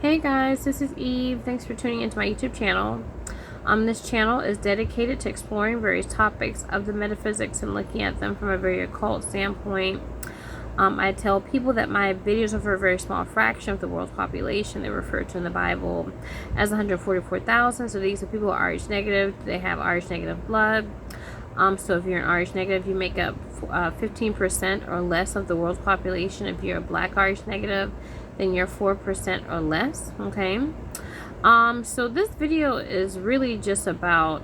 Hey guys, this is Eve. Thanks for tuning into my YouTube channel. This channel is dedicated to exploring various topics of the metaphysics and looking at them from a very occult standpoint. I tell people that my videos are for a very small fraction of the world's population. They refer to in the Bible as 144,000. So these are people who are Rh negative. They have Rh negative blood. So if you're an Rh negative, you make up 15% or less of the world's population. If you're a black Rh negative, then you're 4% or less. Okay. So this video is really just about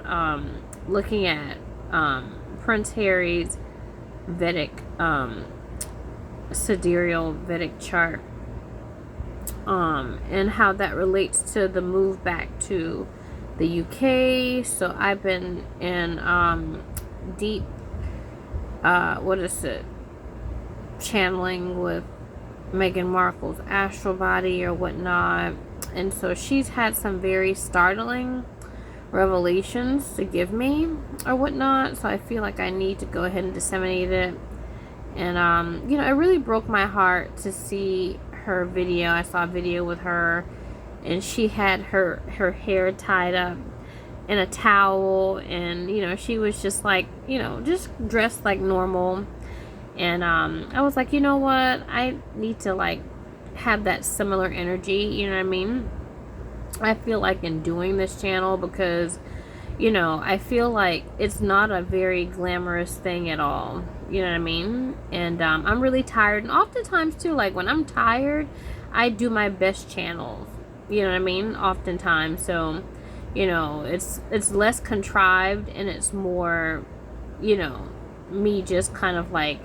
looking at Prince Harry's Vedic sidereal Vedic chart, and how that relates to the move back to the UK. So I've been in deep channeling with Meghan Markle's astral body or whatnot, and so she's had some very startling revelations to give me or whatnot, so I feel like I need to go ahead and disseminate it. And it really broke my heart to see her video. I saw a video with her, and she had her hair tied up in a towel, and she was just like, just dressed like normal. And I was like, you know what, I need to like have that similar energy, you know what I mean? I feel like in doing this channel, because I feel like it's not a very glamorous thing at all, you know what I mean? And I'm really tired, and oftentimes too, like when I'm tired, I do my best channels, you know what I mean, oftentimes. So it's less contrived, and it's more me just kind of like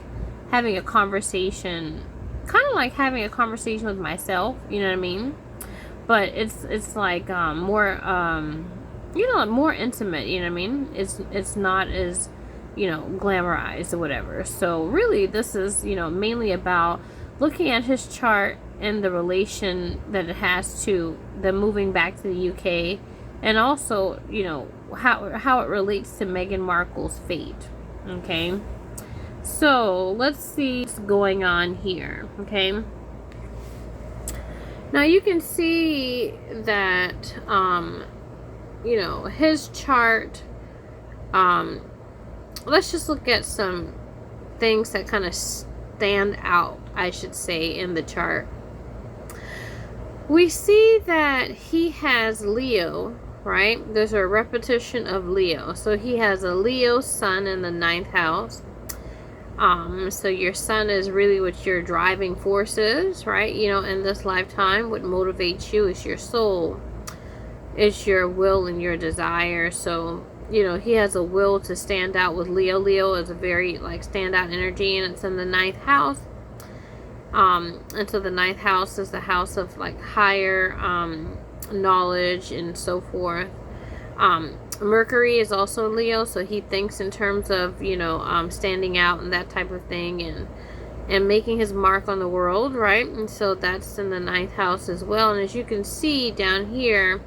having a conversation, with myself, you know what I mean? But it's like more more intimate, you know what I mean? It's not as glamorized or whatever. So really this is mainly about looking at his chart and the relation that it has to the moving back to the UK, and also how it relates to Meghan Markle's fate. Okay, so let's see what's going on here. Okay, now you can see that his chart, let's just look at some things that kind of stand out, I should say, in the chart. We see that he has Leo, right? There's a repetition of Leo. So he has a Leo sun in the 9th house. So your sun is really what your driving force is, right? In this lifetime, what motivates you is your soul. It's your will and your desire. So, he has a will to stand out with Leo. Leo is a very standout energy, and it's in the 9th house. And so the 9th house is the house of higher knowledge and so forth. Mercury is also Leo, so he thinks in terms of standing out and that type of thing, and making his mark on the world, right? And so that's in the 9th house as well. And as you can see down here,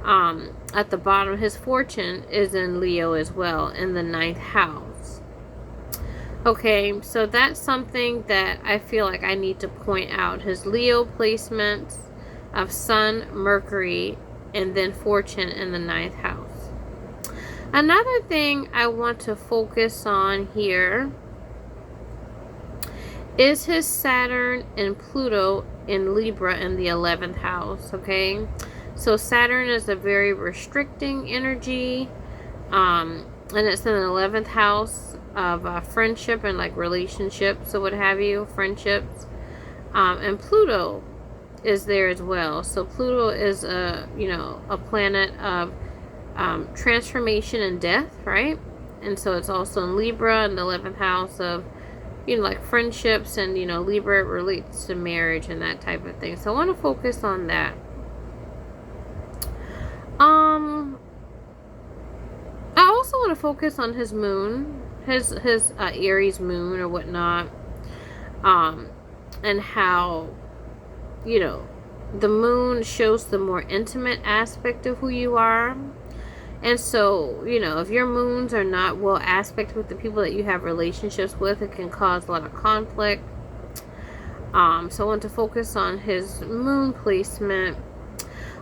at the bottom, his fortune is in Leo as well, in the 9th house. Okay, so that's something that I feel like I need to point out. His Leo placements of Sun, Mercury, and then fortune in the 9th house. Another thing I want to focus on here is his Saturn and Pluto in Libra in the 11th house. Okay, so Saturn is a very restricting energy, and it's in the 11th house of friendship and relationships, so what have you, friendships. And Pluto is there as well. So Pluto is a planet of transformation and death, right? And so it's also in Libra in the 11th house of friendships, and Libra relates to marriage and that type of thing. So I want to focus on that. I also want to focus on his moon, his Aries moon or whatnot, and how the moon shows the more intimate aspect of who you are. And so if your moons are not well aspect with the people that you have relationships with, it can cause a lot of conflict. So I want to focus on his moon placement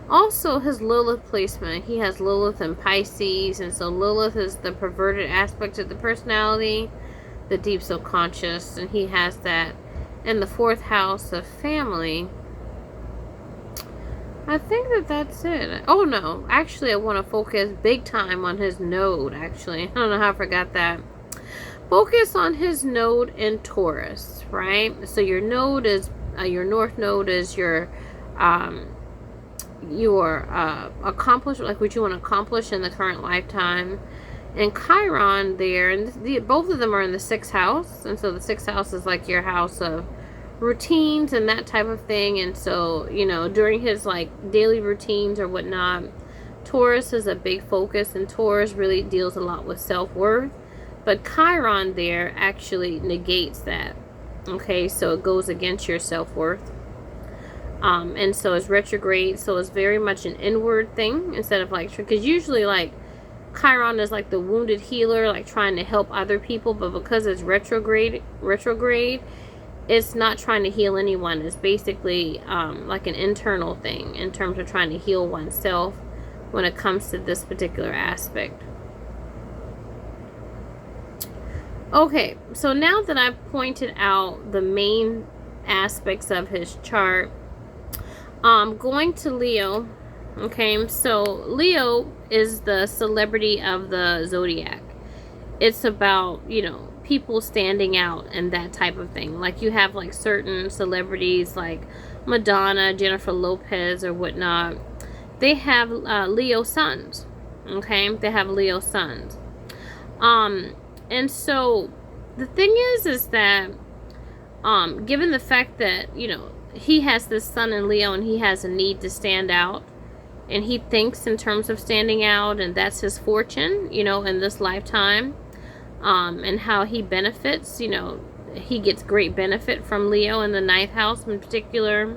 Also, his Lilith placement, he has Lilith and Pisces, and so Lilith is the perverted aspect of the personality, the deep subconscious, and he has that in the 4th house of family. I think that that's it. Oh no, actually I want to focus big time on his node, actually. I don't know how I forgot that. Focus on his node in Taurus, right? So your node is, your north node is your accomplish, like what you want to accomplish in the current lifetime. And Chiron there, and both of them are in the 6th house, and so the 6th house is like your house of routines and that type of thing. And so, you know, during his like daily routines or whatnot, Taurus is a big focus, and Taurus really deals a lot with self-worth. But Chiron there actually negates that. Okay, so it goes against your self-worth. And so it's retrograde, so it's very much an inward thing instead of like, because usually like Chiron is like the wounded healer, like trying to help other people, but because it's retrograde, it's not trying to heal anyone. It's basically like an internal thing in terms of trying to heal oneself when it comes to this particular aspect. Okay, so now that I've pointed out the main aspects of his chart, going to Leo. Okay, so Leo is the celebrity of the zodiac. It's about, you know, people standing out and that type of thing. Like you have like certain celebrities like Madonna, Jennifer Lopez or whatnot. They have Leo suns. Okay, they have Leo suns. And so the thing is that given the fact that, you know, he has this sun in Leo and he has a need to stand out, and he thinks in terms of standing out, and that's his fortune, you know, in this lifetime, and how he benefits, you know, he gets great benefit from Leo in the 9th house in particular.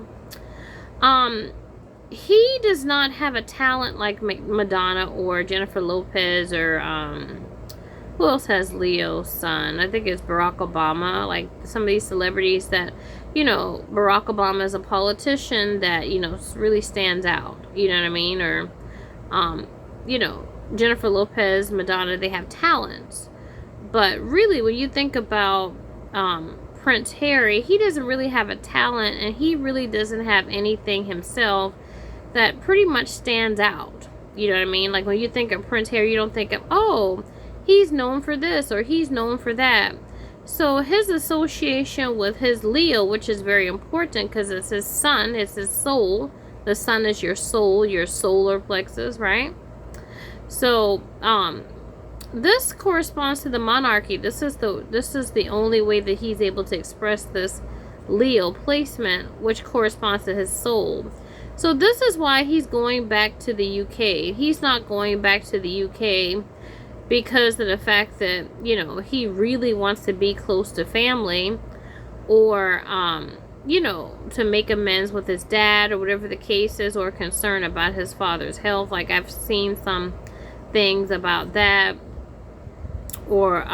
He does not have a talent like Madonna or Jennifer Lopez or who else has Leo's sun? I think it's Barack Obama. Like some of these celebrities that, you know, Barack Obama is a politician that, you know, really stands out. You know what I mean? Or, you know, Jennifer Lopez, Madonna, they have talents. But really, when you think about Prince Harry, he doesn't really have a talent, and he really doesn't have anything himself that pretty much stands out. You know what I mean? Like when you think of Prince Harry, you don't think of, oh, he's known for this or he's known for that. So his association with his Leo, which is very important because it's his sun, it's his soul. The sun is your soul, your solar plexus, right? So this corresponds to the monarchy. This is the only way that he's able to express this Leo placement, which corresponds to his soul. So this is why he's going back to the UK. He's not going back to the UK because of the fact that, you know, he really wants to be close to family, or you know, to make amends with his dad or whatever the case is, or concern about his father's health. Like I've seen some things about that, or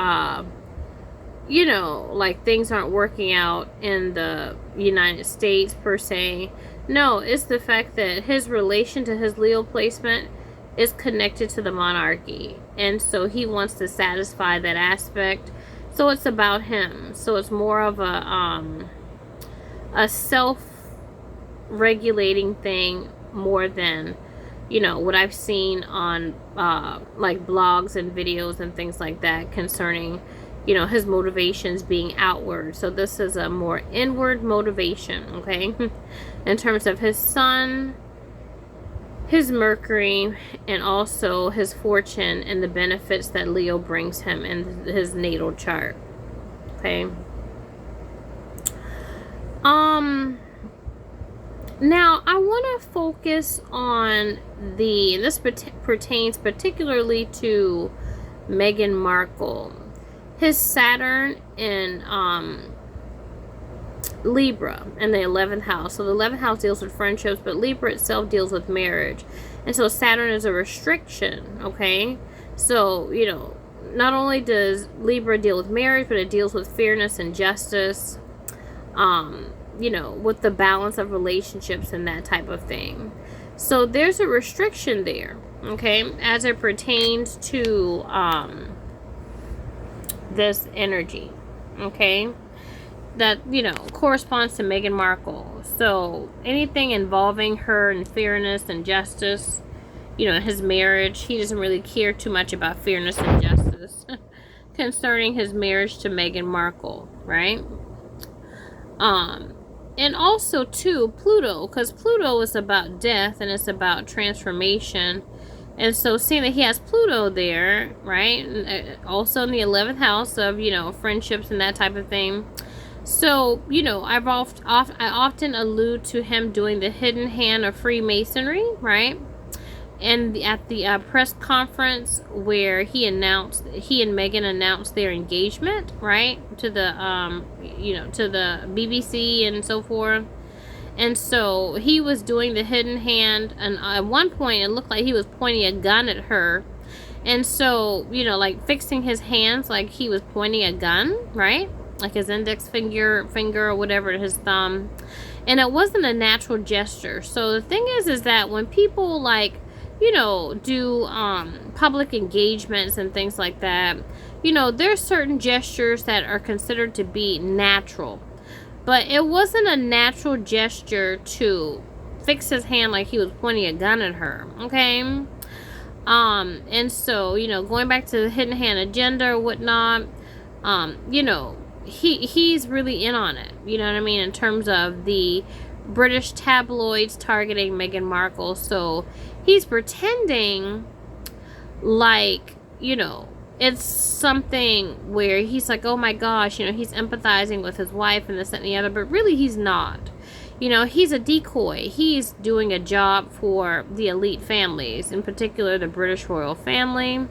you know, like things aren't working out in the United States per se. No, it's the fact that his relation to his Leo placement is connected to the monarchy, and so he wants to satisfy that aspect. So it's about him. So it's more of a self-regulating thing more than, you know, what I've seen on like blogs and videos and things like that concerning, you know, his motivations being outward. So this is a more inward motivation, okay? In terms of his sun, his Mercury, and also his fortune and the benefits that Leo brings him in his natal chart. Okay. Now I want to focus on this pertains particularly to Meghan Markle. His Saturn in Libra in the 11th house. So the 11th house deals with friendships, but Libra itself deals with marriage. And so Saturn is a restriction, okay? So, you know, not only does Libra deal with marriage, but it deals with fairness and justice. with the balance of relationships and that type of thing. So there's a restriction there, okay, as it pertains to this energy, okay, that corresponds to Meghan Markle. So anything involving her and fairness and justice, his marriage, he doesn't really care too much about fairness and justice concerning his marriage to Meghan Markle, right? And also too, Pluto, because Pluto is about death and it's about transformation. And so seeing that he has Pluto there, right? And also in the 11th house of, friendships and that type of thing. So, I often allude to him doing the hidden hand of Freemasonry, right? And at the press conference where he and Meghan announced their engagement, right, to the to the BBC and so forth. And so he was doing the hidden hand, and at one point it looked like he was pointing a gun at her, and so like fixing his hands like he was pointing a gun, right, like his index finger or whatever, his thumb, and it wasn't a natural gesture. So the thing is that when people do public engagements and things like that, there's certain gestures that are considered to be natural. But it wasn't a natural gesture to fix his hand like he was pointing a gun at her, okay? And so, going back to the hidden hand agenda or whatnot, he's really in on it, you know what I mean, in terms of the British tabloids targeting Meghan Markle. So he's pretending like, it's something where he's like, oh my gosh, he's empathizing with his wife and this and the other, but really he's not. He's a decoy. He's doing a job for the elite families, in particular the British royal family.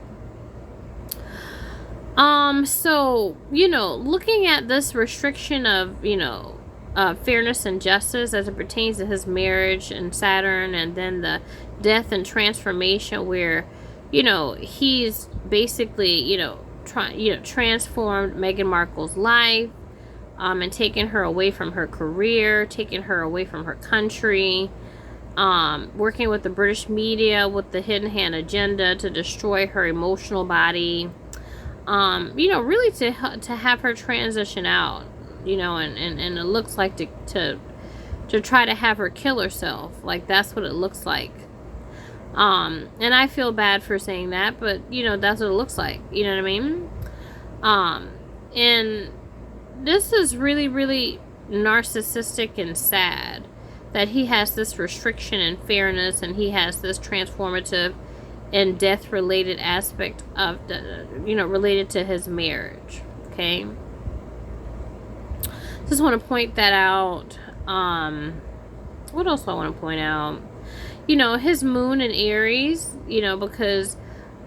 So, looking at this restriction of, fairness and justice as it pertains to his marriage and Saturn, and then the death and transformation where, he's basically, transformed Meghan Markle's life, and taken her away from her career, taken her away from her country, working with the British media with the hidden hand agenda to destroy her emotional body, really to have her transition out, and it looks like to try to have her kill herself. Like, that's what it looks like. And I feel bad for saying that, but that's what it looks like, you know what I mean? And this is really, really narcissistic and sad that he has this restriction and fairness, and he has this transformative and death related aspect of the, related to his marriage. Okay, just want to point that out. What else do I want to point out? His moon in Aries, because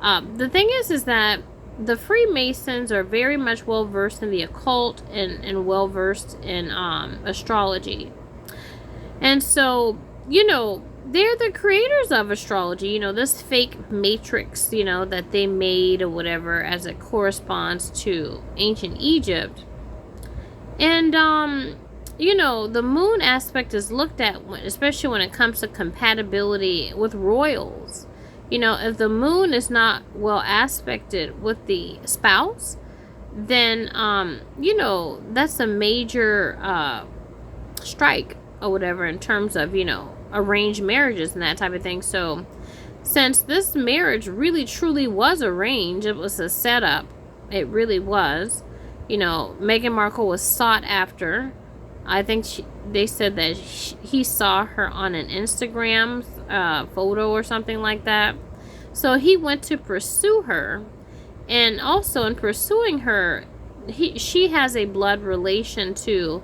the thing is that the Freemasons are very much well versed in the occult and well versed in astrology. And so, they're the creators of astrology, this fake matrix, that they made or whatever, as it corresponds to ancient Egypt. And, the moon aspect is looked at, especially when it comes to compatibility with royals. If the moon is not well aspected with the spouse, then, that's a major strike or whatever in terms of, arranged marriages and that type of thing. So since this marriage really truly was arranged, it was a setup, it really was, Meghan Markle was sought after. I think they said that he saw her on an Instagram photo or something like that. So he went to pursue her, and also in pursuing her, she has a blood relation to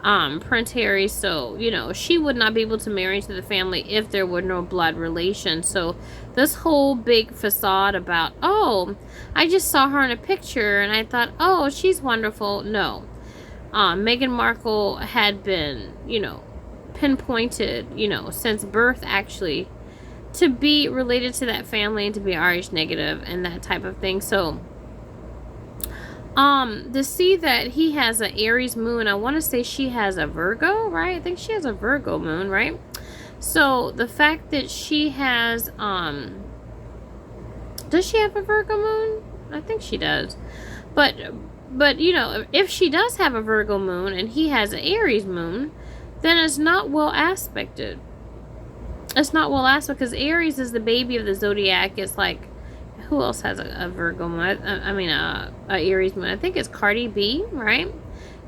Prince Harry. So she would not be able to marry into the family if there were no blood relation. So this whole big facade about, oh, I just saw her in a picture and I thought, oh, she's wonderful. No. Meghan Markle had been, pinpointed, since birth actually, to be related to that family and to be RH negative and that type of thing. So, To see that he has an Aries moon, I want to say she has a Virgo, right? I think she has a Virgo moon, right? So the fact that she has, does she have a Virgo moon? I think she does. But you know, if she does have a Virgo moon and he has an Aries moon, then it's not well aspected. It's not well aspected because Aries is the baby of the zodiac. It's like, who else has a Virgo moon? I mean, a Aries moon. I think it's Cardi B, right?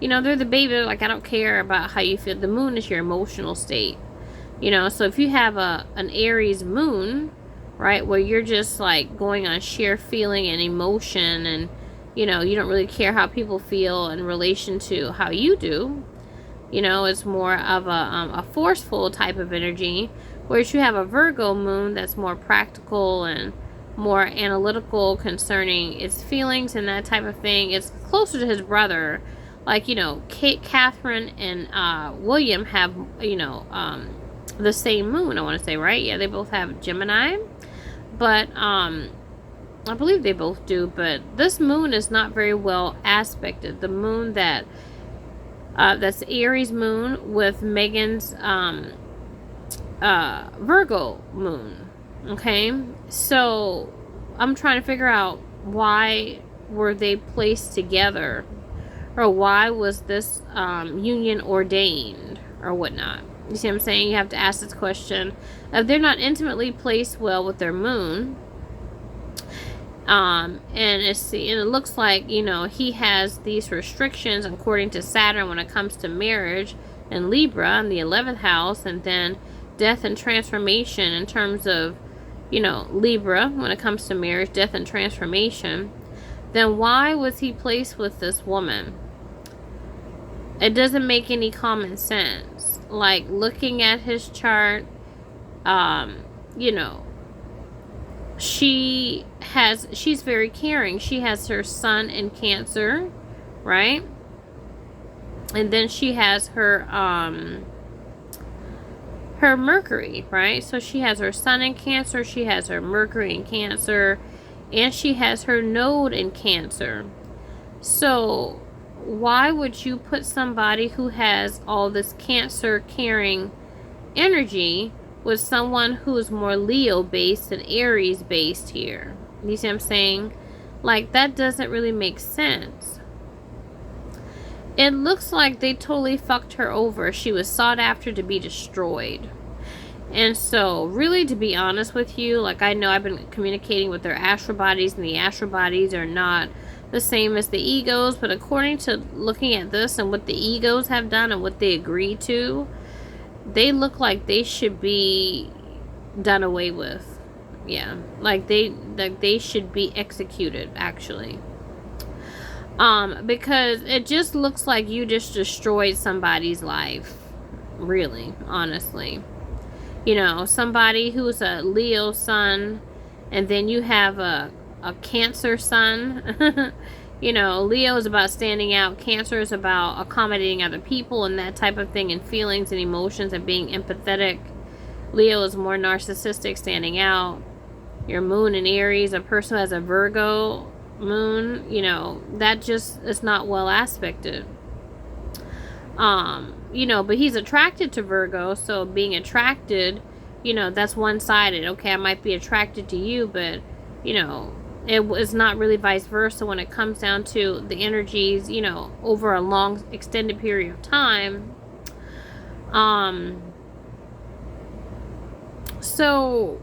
You know, they're the baby. They're like, I don't care about how you feel. The moon is your emotional state. You know, so if you have an Aries moon, right, where you're just like going on sheer feeling and emotion, and you know, you don't really care how people feel in relation to how you do. You know, it's more of a forceful type of energy. Whereas you have a Virgo moon that's more practical and more analytical concerning its feelings and that type of thing. It's closer to his brother. Like, you know, Catherine and William have, you know, the same moon, I want to say, right? Yeah, they both have Gemini. But I believe they both do. But this moon is not very well aspected. The moon that's Aries moon with Megan's Virgo moon. Okay, so I'm trying to figure out why were they placed together, or why was this union ordained or whatnot. You see what I'm saying? You have to ask this question. If they're not intimately placed well with their moon, and it looks like, you know, he has these restrictions according to Saturn when it comes to marriage and Libra in the 11th house, and then death and transformation in terms of, you know, Libra when it comes to marriage, death and transformation. Then why was he placed with this woman? It doesn't make any common sense. Like, looking at his chart, you know, she's very caring. She has her sun in Cancer, right? And then she has her Mercury, right? So she has her sun in Cancer, she has her Mercury in Cancer, and she has her node in Cancer. So why would you put somebody who has all this Cancer caring energy with someone who is more Leo based and Aries based here? You see what I'm saying? Like, that doesn't really make sense. It looks like they totally fucked her over. She was sought after to be destroyed. And so, really, to be honest with you, like, I know I've been communicating with their astral bodies, and the astral bodies are not the same as the egos, but according to looking at this and what the egos have done and what they agree to, they look like they should be done away with. Yeah, like they should be executed, actually. Because it just looks like you just destroyed somebody's life. Really, honestly. You know, somebody who's a Leo sun, and then you have a Cancer sun. You know, Leo is about standing out. Cancer is about accommodating other people and that type of thing, and feelings and emotions and being empathetic. Leo is more narcissistic, standing out. Your moon in Aries, a person who has a Virgo moon, you know, that just is not well aspected. You know, but he's attracted to Virgo, so being attracted, you know, that's one-sided. Okay, I might be attracted to you, but, you know, it is not really vice versa when it comes down to the energies, you know, over a long, extended period of time. So,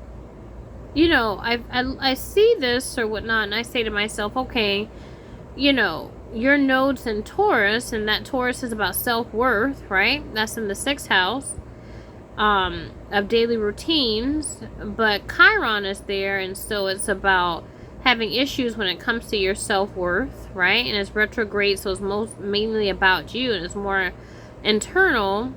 you know, I see this or whatnot, and I say to myself, okay, you know, your node's in Taurus, and that Taurus is about self-worth, right? That's in the 6th house of daily routines, but Chiron is there, and so it's about having issues when it comes to your self-worth, right? And it's retrograde, so it's mainly about you, and it's more internal.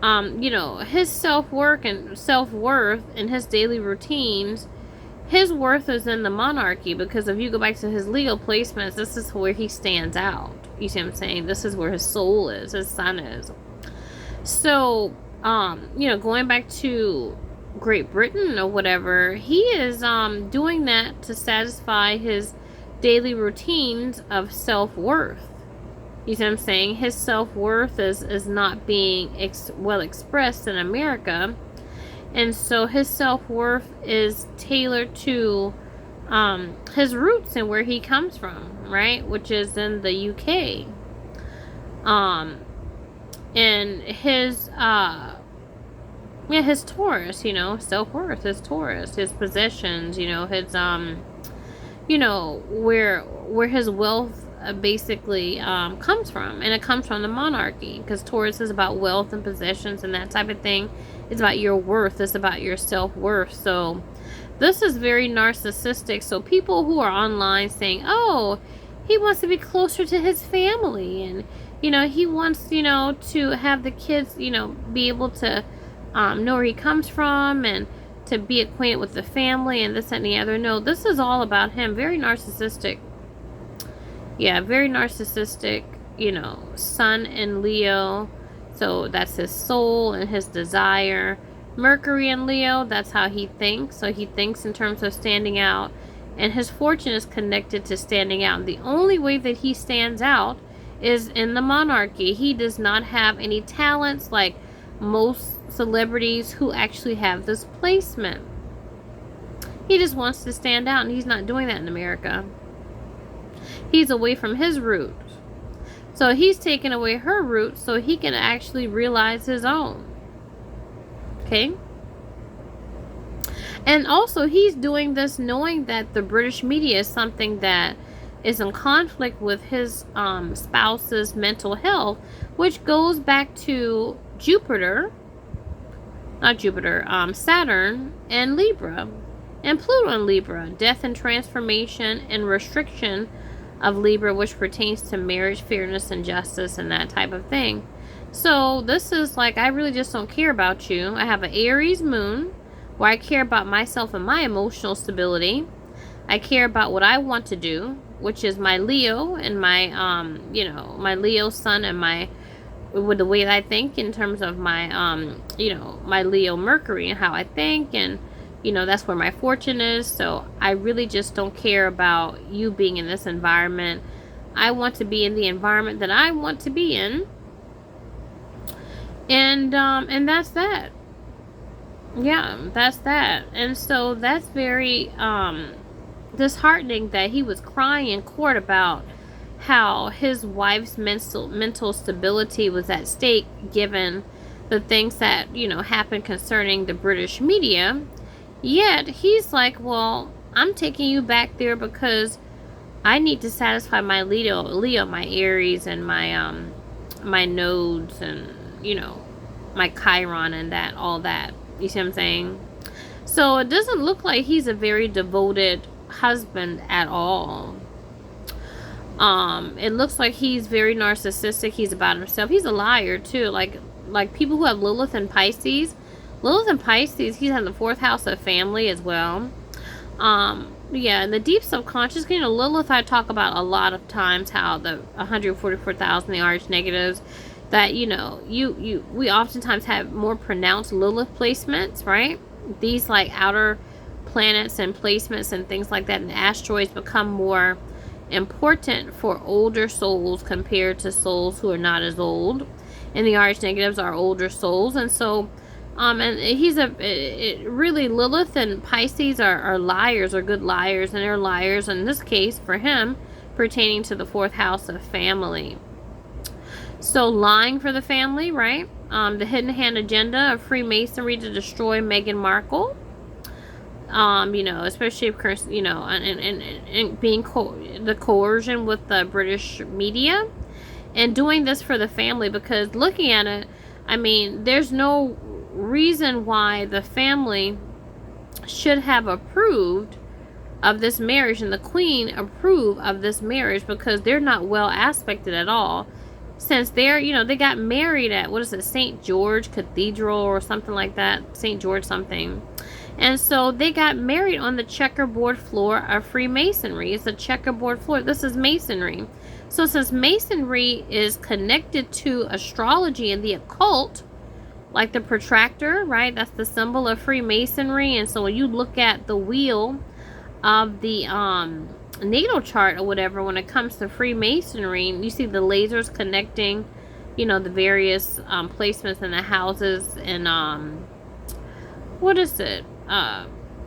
You know, his self-worth and his daily routines, his worth is in the monarchy, because if you go back to his Leo placements, this is where he stands out. You see what I'm saying? This is where his soul is, his sun is. So, you know, going back to Great Britain or whatever, he is doing that to satisfy his daily routines of self-worth. You see what I'm saying? His self-worth is not being well expressed in America. And so his self-worth is tailored to his roots and where he comes from, right? Which is in the UK. And his his Taurus, you know, self-worth, his Taurus, his possessions, you know, his you know, where his wealth basically comes from, and it comes from the monarchy, because Taurus is about wealth and possessions and that type of thing. It's about your worth. It's about your self-worth. So this is very narcissistic. So people who are online saying, oh, he wants to be closer to his family, and you know, he wants, you know, to have the kids, you know, be able to know where he comes from and to be acquainted with the family and this and the other. No, this is all about him. Very narcissistic. Yeah, very narcissistic, you know, Sun in Leo. So that's his soul and his desire. Mercury in Leo, that's how he thinks. So he thinks in terms of standing out. And his fortune is connected to standing out. And the only way that he stands out is in the monarchy. He does not have any talents like most celebrities who actually have this placement. He just wants to stand out, and he's not doing that in America. He's away from his roots. So he's taking away her roots so he can actually realize his own. Okay? And also, he's doing this knowing that the British media is something that is in conflict with his spouse's mental health, which goes back to Saturn and Libra, and Pluto and Libra, death and transformation and restriction of Libra, which pertains to marriage, fairness, and justice, and that type of thing. So this is like, I really just don't care about you. I have an Aries moon, where I care about myself and my emotional stability. I care about what I want to do, which is my Leo and my, you know, my Leo sun and my, with the way that I think in terms of my, you know, my Leo Mercury and how I think, and, you know, that's where my fortune is. So I really just don't care about you being in this environment. I want to be in the environment that I want to be in. And that's that. Yeah, that's that. And so that's very, disheartening that he was crying in court about how his wife's mental stability was at stake given the things that, you know, happened concerning the British media. Yet he's like, well, I'm taking you back there because I need to satisfy my Leo, my Aries, and my my nodes, and, you know, my Chiron and that, all that. You see what I'm saying? So it doesn't look like he's a very devoted husband at all. It looks like he's very narcissistic. He's about himself. He's a liar too. Like people who have Lilith and Pisces. Lilith and Pisces, he's in the 4th house of family as well. Yeah, in the deep subconscious, you know, Lilith I talk about a lot of times, how the 144,000, the arch negatives, that, you know, we oftentimes have more pronounced Lilith placements, right? These like outer planets and placements and things like that, and asteroids become more important for older souls compared to souls who are not as old, and the arch negatives are older souls. And so and he's really, Lilith and Pisces are liars, or good liars, and they're liars in this case for him pertaining to the 4th house of family. So lying for the family, right? The hidden hand agenda of Freemasonry to destroy Meghan Markle. You know, especially if, you know, and being the coercion with the British media, and doing this for the family, because looking at it, I mean, there's no reason why the family should have approved of this marriage, and the Queen approve of this marriage, because they're not well aspected at all. Since they're, you know, they got married at, what is it, St. George Cathedral or something like that, St. George something. And so they got married on the checkerboard floor of Freemasonry. It's a checkerboard floor. This is Masonry. So since Masonry is connected to astrology and the occult, like the protractor, right? That's the symbol of Freemasonry. And so when you look at the wheel of the natal chart or whatever, when it comes to Freemasonry, you see the lasers connecting, you know, the various placements in the houses and what is it?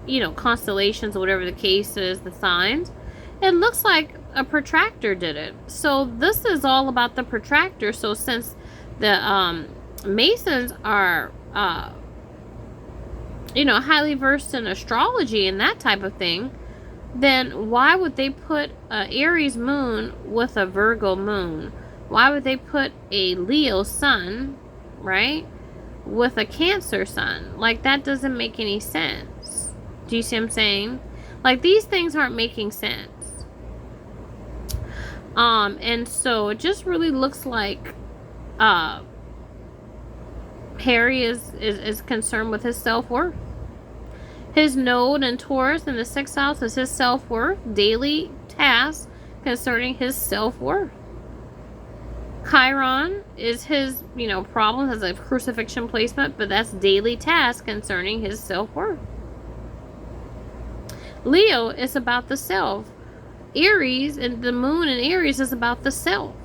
You know, constellations or whatever the case is, the signs. It looks like a protractor did it. So this is all about the protractor. So since the Masons are you know, highly versed in astrology and that type of thing, then why would they put a Aries moon with a Virgo moon? Why would they put a Leo sun, right, with a Cancer sun? Like, that doesn't make any sense. Do you see what I'm saying? Like, these things aren't making sense. And so it just really looks like Harry is concerned with his self-worth. His node in Taurus in the 6th house is his self-worth, daily tasks concerning his self-worth. Chiron is his, you know, problem, has a crucifixion placement, but that's daily tasks concerning his self-worth. Leo is about the self. Aries, and the moon in Aries is about the self.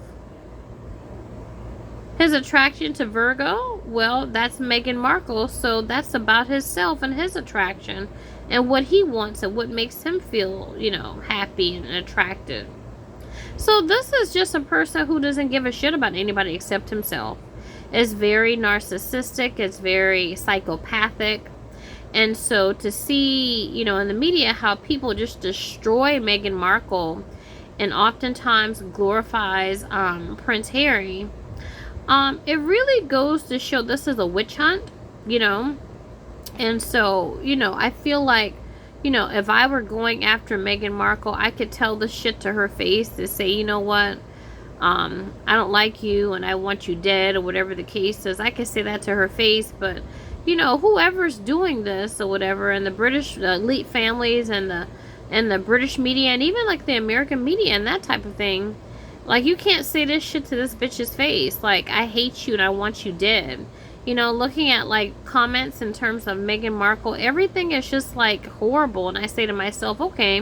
His attraction to Virgo, well, that's Meghan Markle, so that's about his self and his attraction and what he wants and what makes him feel, you know, happy and attractive. So this is just a person who doesn't give a shit about anybody except himself. It's very narcissistic, it's very psychopathic. And so to see, you know, in the media how people just destroy Meghan Markle and oftentimes glorifies Prince Harry, it really goes to show this is a witch hunt, you know. And so, you know, I feel like, you know, if I were going after Meghan Markle, I could tell the shit to her face to say, you know what, I don't like you and I want you dead or whatever the case is. I could say that to her face, but, you know, whoever's doing this or whatever, and the British elite families and the British media and even like the American media and that type of thing, like, you can't say this shit to this bitch's face. Like, I hate you and I want you dead. You know, looking at, like, comments in terms of Meghan Markle, everything is just, like, horrible. And I say to myself, okay,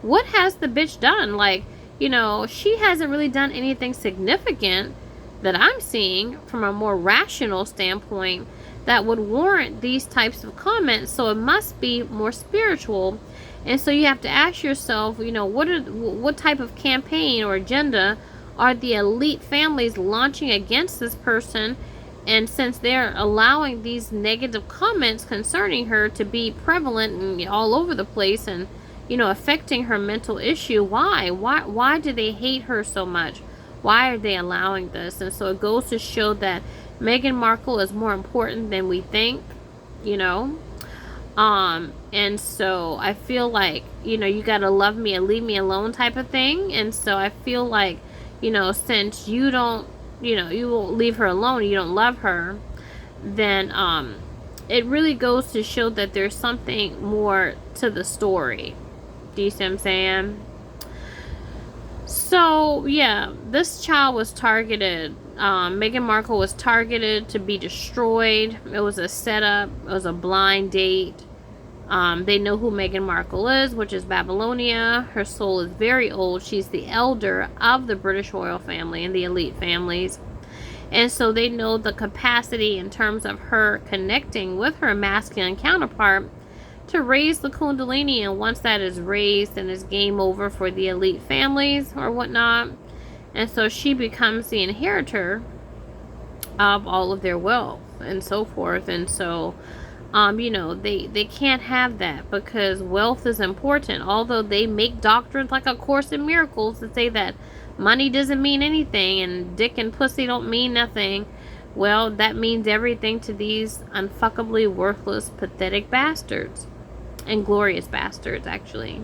what has the bitch done? Like, you know, she hasn't really done anything significant that I'm seeing from a more rational standpoint that would warrant these types of comments. So it must be more spiritual. And so you have to ask yourself, you know, what type of campaign or agenda are the elite families launching against this person? And since they're allowing these negative comments concerning her to be prevalent and all over the place and, you know, affecting her mental issue, why do they hate her so much? Why are they allowing this? And so it goes to show that Meghan Markle is more important than we think, you know. And so I feel like, you know, you gotta love me and leave me alone type of thing. And so I feel like, you know, since you don't, you know, you won't leave her alone, you don't love her, then it really goes to show that there's something more to the story. Do you see what I'm saying? So yeah, this child was targeted. Meghan Markle was targeted to be destroyed. It was a setup. It was a blind date. They know who Meghan Markle is, which is Babylonia. Her soul is very old. She's the elder of the British royal family and the elite families. And so they know the capacity in terms of her connecting with her masculine counterpart to raise the Kundalini. And once that is raised, then it's game over for the elite families or whatnot. And so she becomes the inheritor of all of their wealth and so forth. And so you know, they can't have that because wealth is important. Although they make doctrines like A Course in Miracles that say that money doesn't mean anything and dick and pussy don't mean nothing. Well, that means everything to these unfuckably worthless, pathetic bastards. And glorious bastards, actually.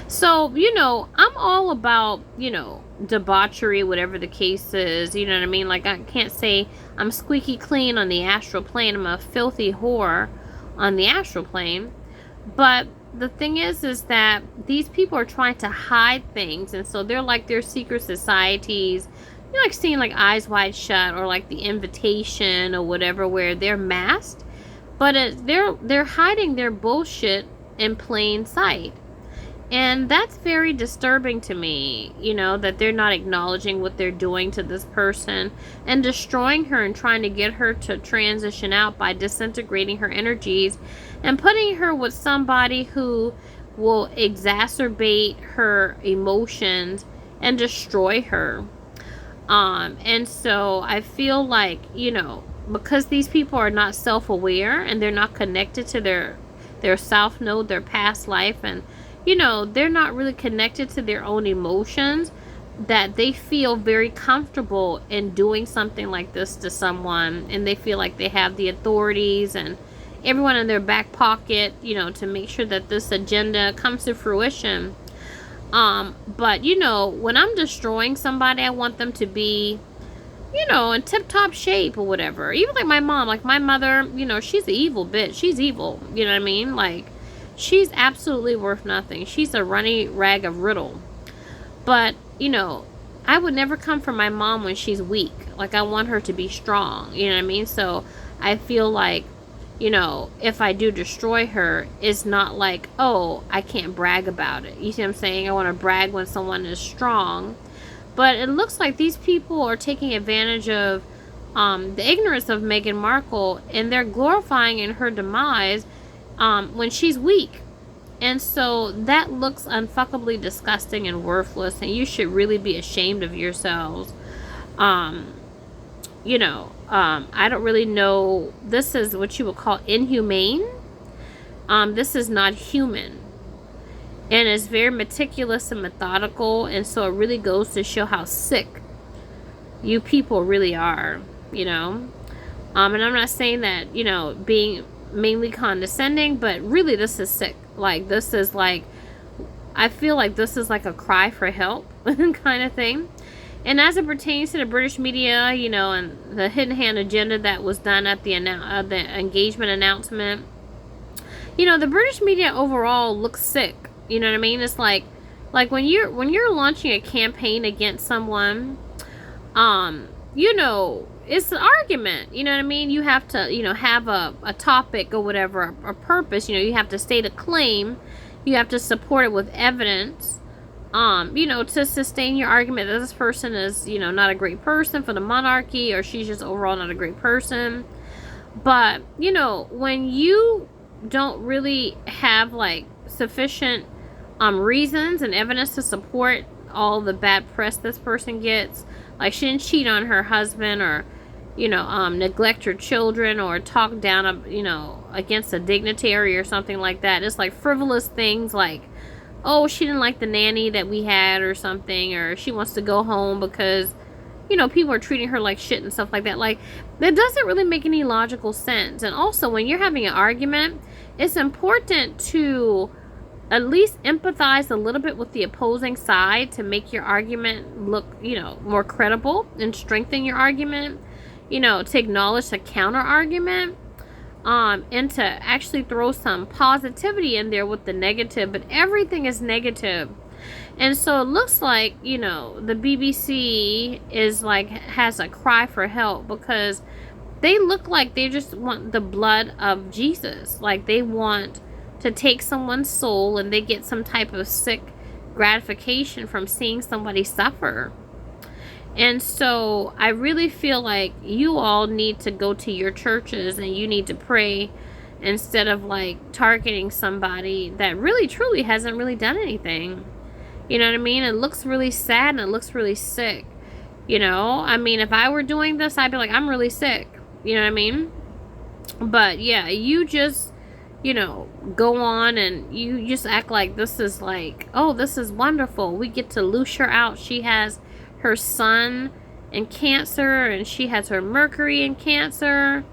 So, you know, I'm all about, you know, debauchery, whatever the case is. You know what I mean? Like, I can't say I'm squeaky clean on the astral plane. I'm a filthy whore on the astral plane. But the thing is that these people are trying to hide things. And so they're like their secret societies. You know, like seeing like Eyes Wide Shut or like The Invitation or whatever, where they're masked. But they're hiding their bullshit in plain sight. And that's very disturbing to me, that they're not acknowledging what they're doing to this person and destroying her and trying to get her to transition out by disintegrating her energies and putting her with somebody who will exacerbate her emotions and destroy her. And so I feel like, because these people are not self-aware and they're not connected to their self node, their past life, and they're not really connected to their own emotions, that they feel very comfortable in doing something like this to someone, and they feel like they have the authorities and everyone in their back pocket, to make sure that this agenda comes to fruition. But when I'm destroying somebody, I want them to be, in tip-top shape or whatever. Even like my mom, like my mother, she's an evil bitch. She's evil, you know what I mean? Like, she's absolutely worth nothing. She's a runny rag of riddle. But, I would never come for my mom when she's weak. Like, I want her to be strong, you know what I mean? So, I feel like, if I do destroy her, it's not like, oh, I can't brag about it. You see what I'm saying? I want to brag when someone is strong. But it looks like these people are taking advantage of the ignorance of Meghan Markle, and they're glorifying in her demise when she's weak. And so that looks unfuckably disgusting and worthless, and you should really be ashamed of yourselves. I don't really know. This is what you would call inhumane. This is not human. And it's very meticulous and methodical, and so it really goes to show how sick you people really are, And I'm not saying that, being mainly condescending, but really this is sick. Like, this is like, I feel like this is like a cry for help kind of thing. And as it pertains to the British media, and the hidden hand agenda that was done at the engagement announcement, the British media overall looks sick. You know what I mean? It's like when you're launching a campaign against someone, it's an argument. You know what I mean? You have to, have a topic or whatever, a purpose. You have to state a claim. You have to support it with evidence. To sustain your argument that this person is, not a great person for the monarchy, or she's just overall not a great person. But, when you don't really have, like, sufficient reasons and evidence to support all the bad press this person gets, like, she didn't cheat on her husband, or, neglect her children, or talk down, against a dignitary or something like that. It's like frivolous things like, oh, she didn't like the nanny that we had or something, or she wants to go home because, people are treating her like shit and stuff like that. Like, that doesn't really make any logical sense. And also, when you're having an argument, it's important to at least empathize a little bit with the opposing side to make your argument look, more credible and strengthen your argument, to acknowledge the counter argument, and to actually throw some positivity in there with the negative, but everything is negative. And so it looks like, the BBC is like, has a cry for help, because they look like they just want the blood of Jesus. Like, they want to take someone's soul, and they get some type of sick gratification from seeing somebody suffer. And so I really feel like you all need to go to your churches and you need to pray, instead of like targeting somebody that really truly hasn't really done anything. You know what I mean? It looks really sad and it looks really sick. I mean, if I were doing this, I'd be like, I'm really sick. You know what I mean? But yeah, you just, go on and you just act like this is like, oh, this is wonderful. We get to loose her out. She has her sun in Cancer, and she has her Mercury in Cancer,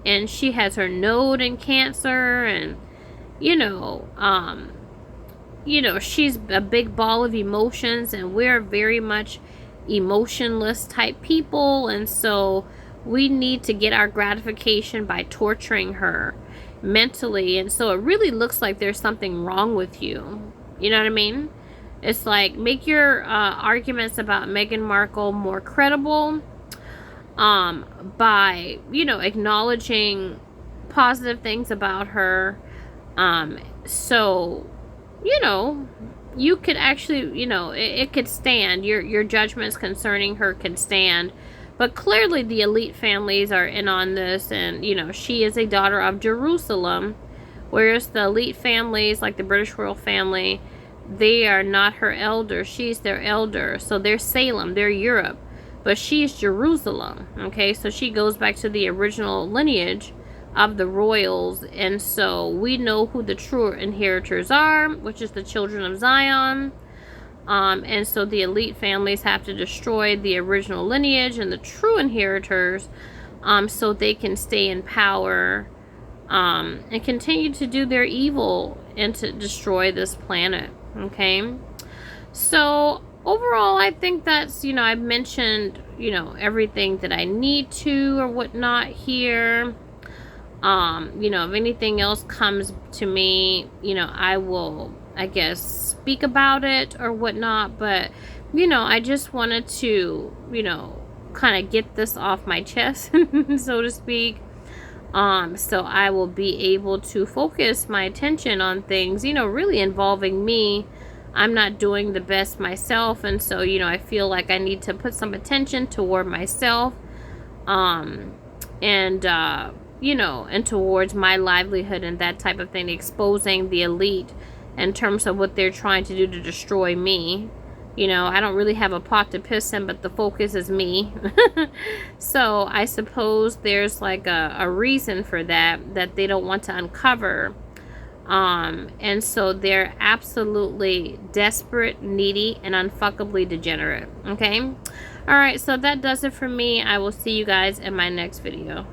and she has her node in Cancer, and she's a big ball of emotions, and we're very much emotionless type people, and so we need to get our gratification by torturing her mentally. And so it really looks like there's something wrong with you. You know what I mean? It's like, make your arguments about Meghan Markle more credible by, acknowledging positive things about her. So, you could actually, you know, it could stand. Your judgments concerning her could stand. But clearly the elite families are in on this, and, you know, she is a daughter of Jerusalem, whereas the elite families, like the British royal family, they are not her elder. She's their elder. So they're Salem, they're Europe. But she's Jerusalem, okay? So she goes back to the original lineage of the royals, and so we know who the true inheritors are, which is the children of Zion. And so the elite families have to destroy the original lineage and the true inheritors, so they can stay in power, and continue to do their evil and to destroy this planet. Okay, so overall, I think that's, you know, I've mentioned, you know, everything that I need to or whatnot here. You know, if anything else comes to me, you know, I will, I guess, speak about it or whatnot. But, you know, I just wanted to, you know, kind of get this off my chest, so to speak. So I will be able to focus my attention on things, you know, really involving me. I'm not doing the best myself, and so, you know, I feel like I need to put some attention toward myself, you know, and towards my livelihood and that type of thing, exposing the elite in terms of what they're trying to do to destroy me. You know, I don't really have a pot to piss in, but the focus is me. So I suppose there's like a reason for that they don't want to uncover. And so they're absolutely desperate, needy, and unfuckably degenerate. Okay? Alright, so that does it for me. I will see you guys in my next video.